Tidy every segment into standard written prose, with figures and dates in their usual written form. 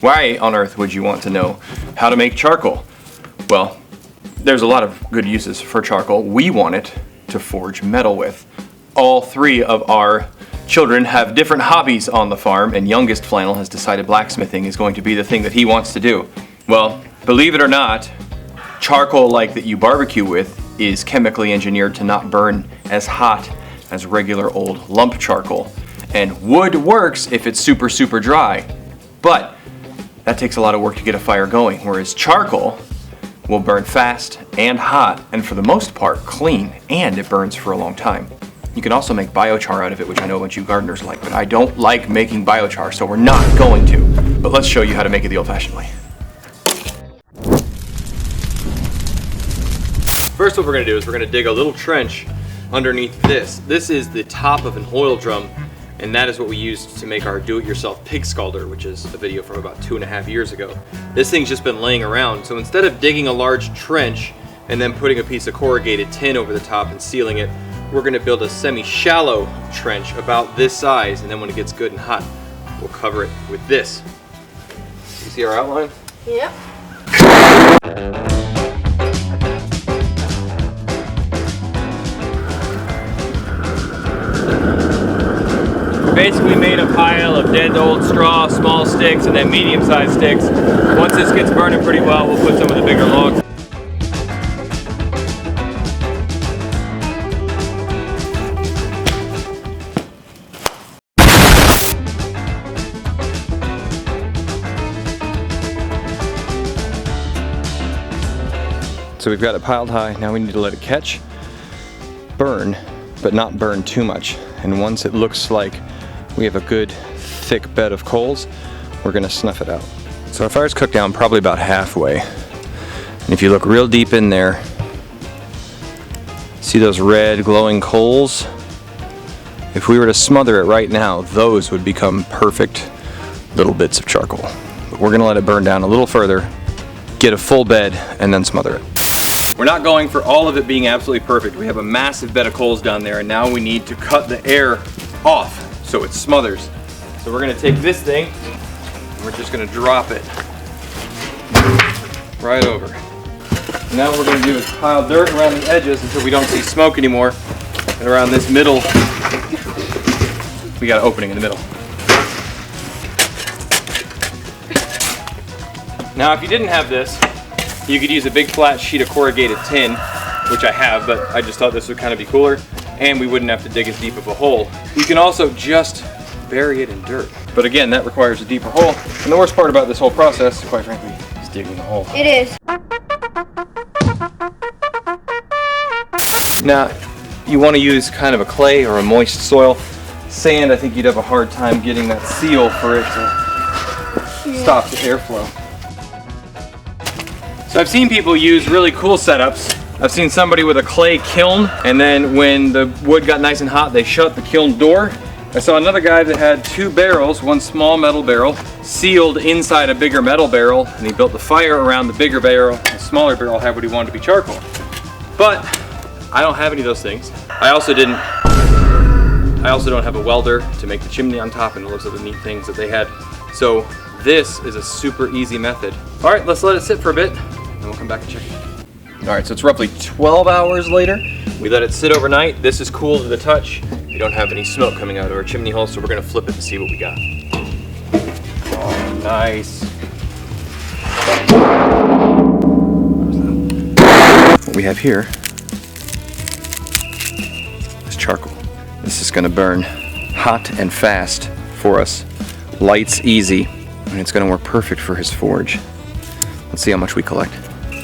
Why on earth would you want to know how to make charcoal? Well, there's a lot of good uses for charcoal. We want it to forge metal with. All three of our children have different hobbies on the farm, and youngest Flannel has decided blacksmithing is going to be the thing that he wants to do. Well, believe it or not, charcoal like that you barbecue with is chemically engineered to not burn as hot as regular old lump charcoal. And wood works if it's super, super dry, but that takes a lot of work to get a fire going, whereas charcoal will burn fast and hot, and for the most part clean, and it burns for a long time. You can also make biochar out of it, which I know a bunch of you gardeners like, but I don't like making biochar, so we're not going to. But let's show you how to make it the old-fashioned way. First, what we're gonna do is we're gonna dig a little trench underneath this. This is the top of an oil drum, and that is what we used to make our do-it-yourself pig scalder, which is a video from about 2.5 years ago. This thing's just been laying around, so instead of digging a large trench and then putting a piece of corrugated tin over the top and sealing it, we're gonna build a semi-shallow trench about this size, and then when it gets good and hot, we'll cover it with this. You see our outline? Yep. Basically made a pile of dead old straw, small sticks, and then medium-sized sticks. Once this gets burning pretty well, we'll put some of the bigger logs. So we've got it piled high. Now we need to let it catch, burn, but not burn too much. And once it looks like we have a good thick bed of coals, we're gonna snuff it out. So our fire's cooked down probably about halfway. And if you look real deep in there, see those red glowing coals? If we were to smother it right now, those would become perfect little bits of charcoal. But we're gonna let it burn down a little further, get a full bed, and then smother it. We're not going for all of it being absolutely perfect. We have a massive bed of coals down there, and now we need to cut the air off so it smothers. So we're gonna take this thing, and we're just gonna drop it right over. And now what we're gonna do is pile dirt around the edges until we don't see smoke anymore. And around this middle, we got an opening in the middle. Now if you didn't have this, you could use a big flat sheet of corrugated tin, which I have, but I just thought this would kind of be cooler, and we wouldn't have to dig as deep of a hole. You can also just bury it in dirt. But again, that requires a deeper hole, and the worst part about this whole process, quite frankly, is digging the hole. It is. Now, you want to use kind of a clay or a moist soil. Sand, I think you'd have a hard time getting that seal for it to stop the airflow. So I've seen people use really cool setups. I've seen somebody with a clay kiln, and then when the wood got nice and hot, they shut the kiln door. I saw another guy that had 2 barrels, one small metal barrel, sealed inside a bigger metal barrel, and he built the fire around the bigger barrel. The smaller barrel had what he wanted to be charcoal. But I don't have any of those things. I also don't have a welder to make the chimney on top and those other neat things that they had. So this is a super easy method. All right, let's let it sit for a bit, and we'll come back and check it. All right, so it's roughly 12 hours later. We let it sit overnight. This is cool to the touch. We don't have any smoke coming out of our chimney hole, so we're gonna flip it to see what we got. Oh, nice. What we have here is charcoal. This is gonna burn hot and fast for us. Lights easy, and it's gonna work perfect for his forge. Let's see how much we collect.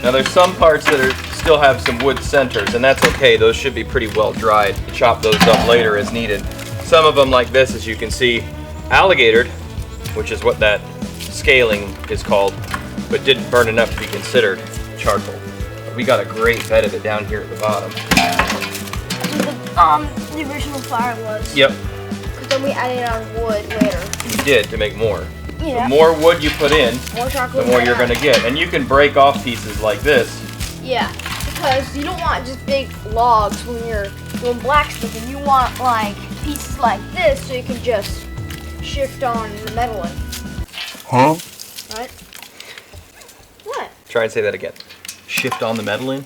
Now there's some parts that still have some wood centers, and that's okay. Those should be pretty well dried. Chop those up later as needed. Some of them, like this, as you can see, alligatored, which is what that scaling is called, but didn't burn enough to be considered charcoal. We got a great bed of it down here at the bottom. The original fire was. Yep. Because then we added on wood later. You did to make more. Yeah. The more wood you put in, more charcoal, the more you're gonna get. And you can break off pieces like this. Yeah, because you don't want just big logs when you're doing blacksmithing. You want like pieces like this so you can just shift on the metal in. Huh? Try and say that again. Shift on the metal in.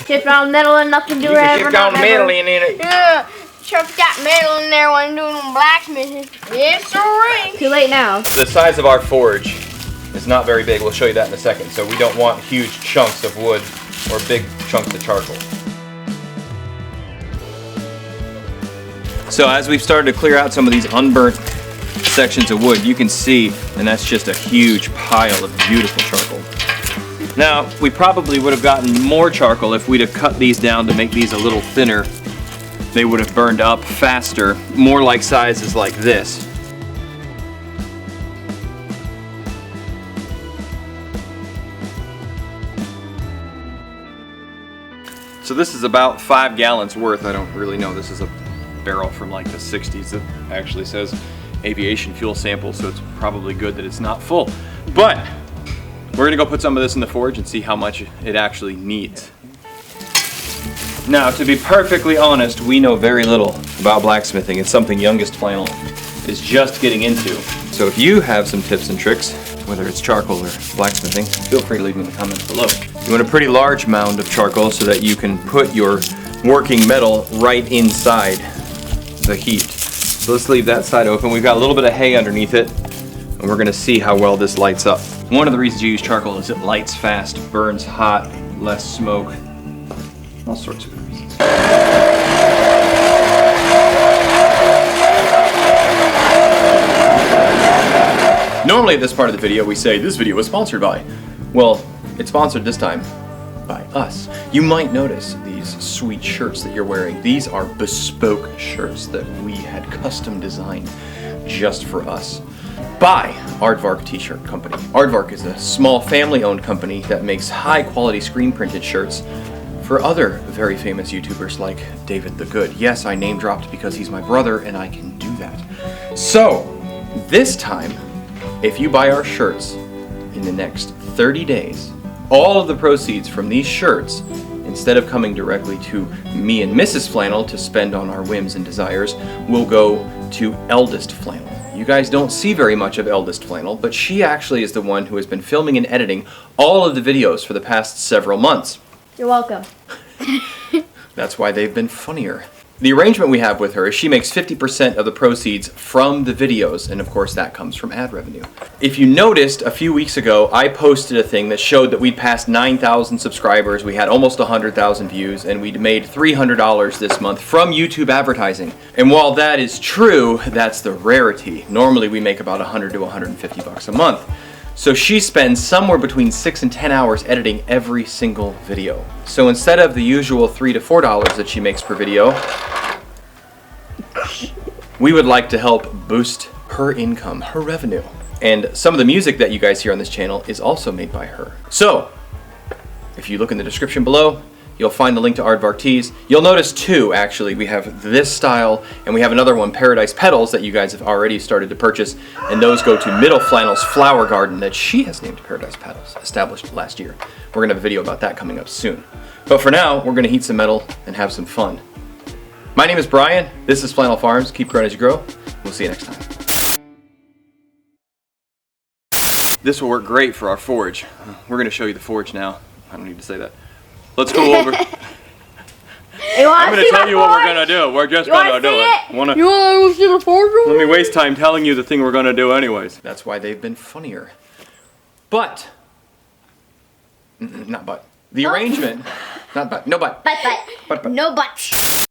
Shift on metal and nothing to do You can shift on the metal in it. Yeah. Chuck's got metal in there when doing blacksmithing. Yes, sir. Too late now. The size of our forge is not very big. We'll show you that in a second. So we don't want huge chunks of wood or big chunks of charcoal. So as we've started to clear out some of these unburnt sections of wood, you can see, and that's just a huge pile of beautiful charcoal. Now, we probably would have gotten more charcoal if we'd have cut these down to make these a little thinner. They would have burned up faster, more like sizes like this. So this is about 5 gallons worth. I don't really know. This is a barrel from like the 60s that actually says aviation fuel sample, so it's probably good that it's not full. But we're gonna go put some of this in the forge and see how much it actually needs. Now, to be perfectly honest, we know very little about blacksmithing. It's something youngest Flannel is just getting into. So if you have some tips and tricks, whether it's charcoal or blacksmithing, feel free to leave them in the comments below. You want a pretty large mound of charcoal so that you can put your working metal right inside the heat. So let's leave that side open. We've got a little bit of hay underneath it, and we're gonna see how well this lights up. One of the reasons you use charcoal is it lights fast, burns hot, less smoke, all sorts of reasons. Normally at this part of the video we say this video was sponsored by. Well, it's sponsored this time by us. You might notice these sweet shirts that you're wearing. These are bespoke shirts that we had custom designed just for us by Aardvark T-shirt company. Aardvark is a small family-owned company that makes high-quality screen-printed shirts for other very famous YouTubers like David the Good. Yes, I name-dropped because he's my brother and I can do that. So, this time, if you buy our shirts in the next 30 days, all of the proceeds from these shirts, instead of coming directly to me and Mrs. Flannel to spend on our whims and desires, will go to eldest Flannel. You guys don't see very much of eldest Flannel, but she actually is the one who has been filming and editing all of the videos for the past several months. You're welcome. That's why they've been funnier. The arrangement we have with her is she makes 50% of the proceeds from the videos, and of course that comes from ad revenue. If you noticed, a few weeks ago I posted a thing that showed that we'd passed 9,000 subscribers, we had almost 100,000 views, and we'd made $300 this month from YouTube advertising. And while that is true, that's the rarity. Normally we make about 100 to 150 bucks a month. So she spends somewhere between 6 and 10 hours editing every single video. So instead of the usual $3 to $4 that she makes per video, we would like to help boost her income, her revenue. And some of the music that you guys hear on this channel is also made by her. So, if you look in the description below, you'll find the link to Aardvark Tees. You'll notice two, actually. We have this style, and we have another one, Paradise Petals, that you guys have already started to purchase. And those go to Middle Flannel's flower garden that she has named Paradise Petals, established last year. We're gonna have a video about that coming up soon. But for now, we're gonna heat some metal and have some fun. My name is Brian. This is Flannel Farms. Keep growing as you grow. We'll see you next time. This will work great for our forge. We're gonna show you the forge now. I don't need to say that. Let's go over. I'm going to tell you what we're going to do. We're just going to do it. You want to see the forge? Let me waste time telling you the thing we're going to do anyways. That's why they've been funnier. But, not but. The arrangement, not but, no but. But. No but.